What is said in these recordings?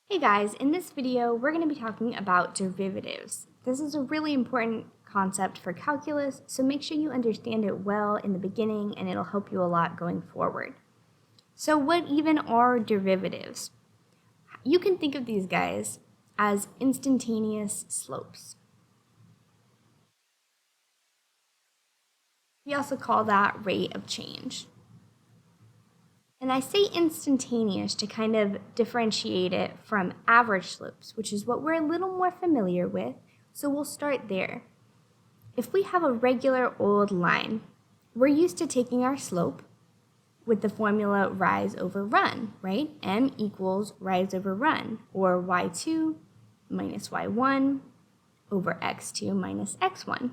Hey guys, in this video we're going to be talking about derivatives. This is a really important concept for calculus, so make sure you understand it well in the beginning and it'll help you a lot going forward. So what even are derivatives? You can think of these guys as instantaneous slopes. We also call that rate of change. And I say instantaneous to kind of differentiate it from average slopes, which is what we're a little more familiar with, so we'll start there. If we have a regular old line, we're used to taking our slope with the formula rise over run, right? M equals rise over run, or y2 minus y1 over x2 minus x1.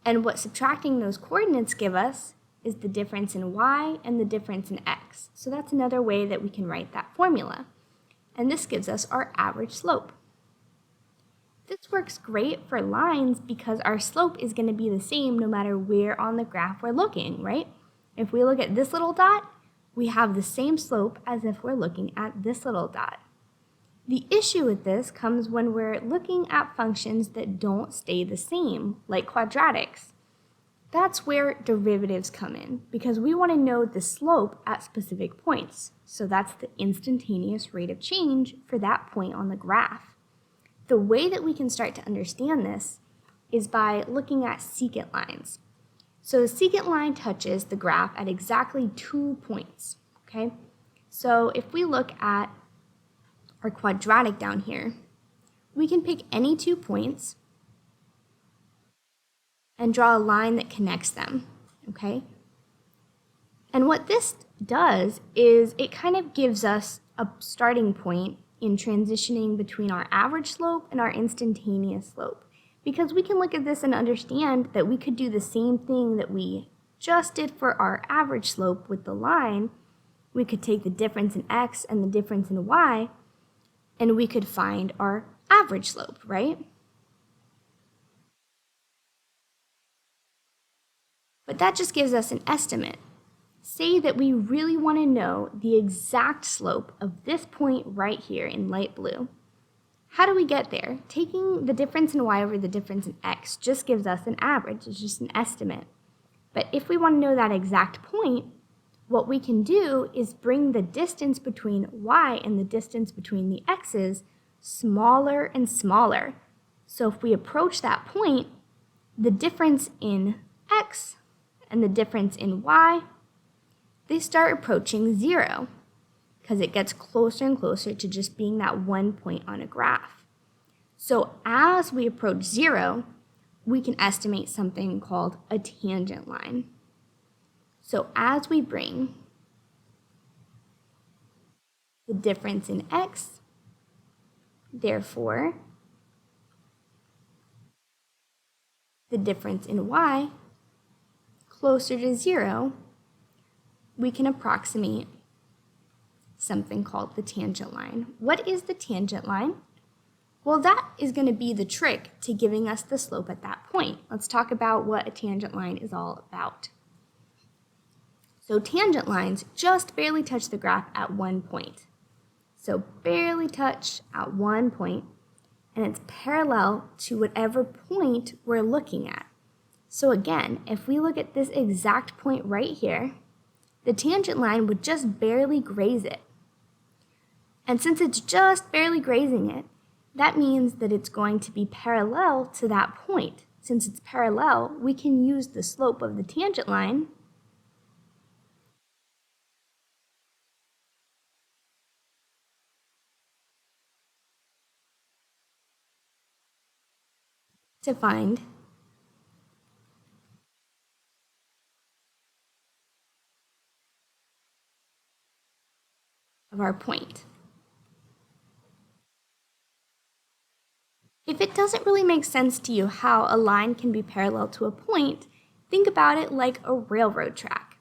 And what subtracting those coordinates give us is the difference in y and the difference in x. So that's another way that we can write that formula. And this gives us our average slope. This works great for lines because our slope is going to be the same no matter where on the graph we're looking, right? If we look at this little dot, we have the same slope as if we're looking at this little dot. The issue with this comes when we're looking at functions that don't stay the same, like quadratics. That's where derivatives come in, because we want to know the slope at specific points. So that's the instantaneous rate of change for that point on the graph. The way that we can start to understand this is by looking at secant lines. So the secant line touches the graph at exactly 2 points, okay? So if we look at our quadratic down here, we can pick any 2 points and draw a line that connects them, okay? And what this does is it kind of gives us a starting point in transitioning between our average slope and our instantaneous slope, because we can look at this and understand that we could do the same thing that we just did for our average slope with the line. We could take the difference in x and the difference in y, and we could find our average slope, right? But that just gives us an estimate. Say that we really want to know the exact slope of this point right here in light blue. How do we get there? Taking the difference in y over the difference in x just gives us an average, it's just an estimate. But if we want to know that exact point, what we can do is bring the distance between y and the distance between the x's smaller and smaller. So if we approach that point, the difference in x and the difference in y, they start approaching 0 because it gets closer and closer to just being that 1 point on a graph. So as we approach 0, we can estimate something called a tangent line. So as we bring the difference in x, therefore the difference in y, closer to 0, we can approximate something called the tangent line. What is the tangent line? Well, that is going to be the trick to giving us the slope at that point. Let's talk about what a tangent line is all about. So tangent lines just barely touch the graph at 1 point. So barely touch at 1 point, and it's parallel to whatever point we're looking at. So again, if we look at this exact point right here, the tangent line would just barely graze it. And since it's just barely grazing it, that means that it's going to be parallel to that point. Since it's parallel, we can use the slope of the tangent line to find of our point. If it doesn't really make sense to you how a line can be parallel to a point, think about it like a railroad track.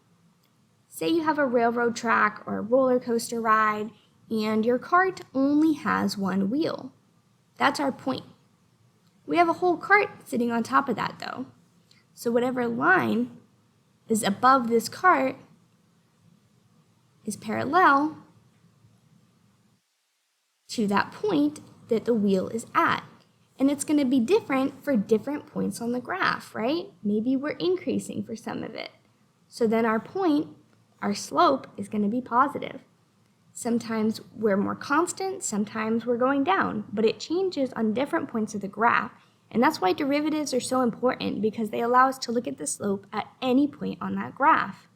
Say you have a railroad track or a roller coaster ride, and your cart only has one wheel. That's our point. We have a whole cart sitting on top of that though. So whatever line is above this cart is parallel to that point that the wheel is at. And it's going to be different for different points on the graph, right? Maybe we're increasing for some of it. So then our point, our slope, is going to be positive. Sometimes we're more constant, sometimes we're going down, but it changes on different points of the graph. And that's why derivatives are so important, because they allow us to look at the slope at any point on that graph.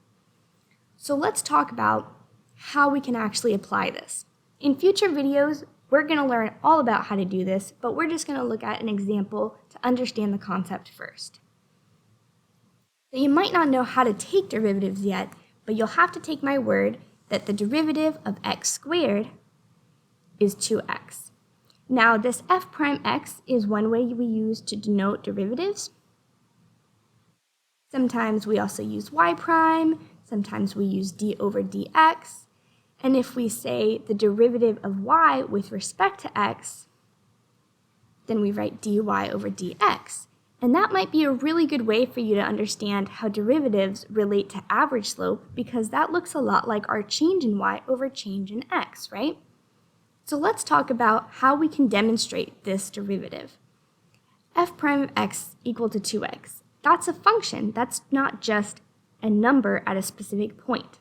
So let's talk about how we can actually apply this. In future videos, we're going to learn all about how to do this, but we're just going to look at an example to understand the concept first. So you might not know how to take derivatives yet, but you'll have to take my word that the derivative of x squared is 2x. Now, this f prime x is one way we use to denote derivatives. Sometimes we also use y prime, sometimes we use d over dx. And if we say the derivative of y with respect to x, then we write dy over dx. And that might be a really good way for you to understand how derivatives relate to average slope, because that looks a lot like our change in y over change in x, right? So let's talk about how we can demonstrate this derivative. F prime of x equal to 2x. That's a function. That's not just a number at a specific point.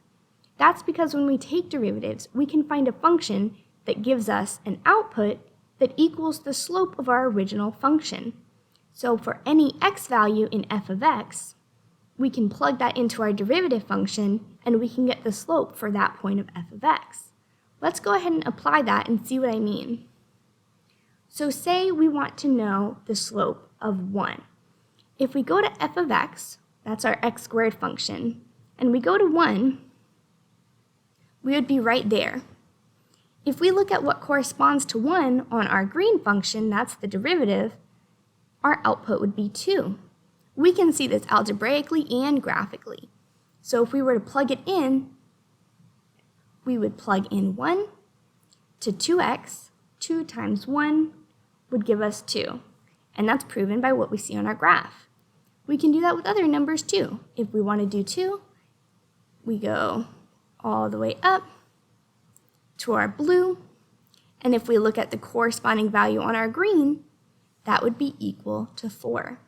That's because when we take derivatives, we can find a function that gives us an output that equals the slope of our original function. So for any x value in f of x, we can plug that into our derivative function and we can get the slope for that point of f of x. Let's go ahead and apply that and see what I mean. So say we want to know the slope of 1. If we go to f of x, that's our x squared function, and we go to 1, we would be right there. If we look at what corresponds to 1 on our green function, that's the derivative, our output would be 2. We can see this algebraically and graphically. So if we were to plug it in, we would plug in 1 to 2x. 2 times 1 would give us 2. And that's proven by what we see on our graph. We can do that with other numbers too. If we want to do 2, we go all the way up to our blue. And if we look at the corresponding value on our green, that would be equal to 4.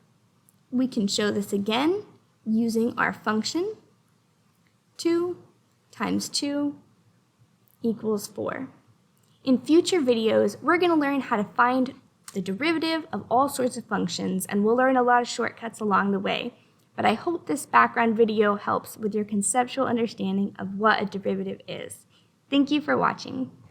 We can show this again using our function. 2 times 2 equals 4. In future videos, we're going to learn how to find the derivative of all sorts of functions, and we'll learn a lot of shortcuts along the way. But I hope this background video helps with your conceptual understanding of what a derivative is. Thank you for watching.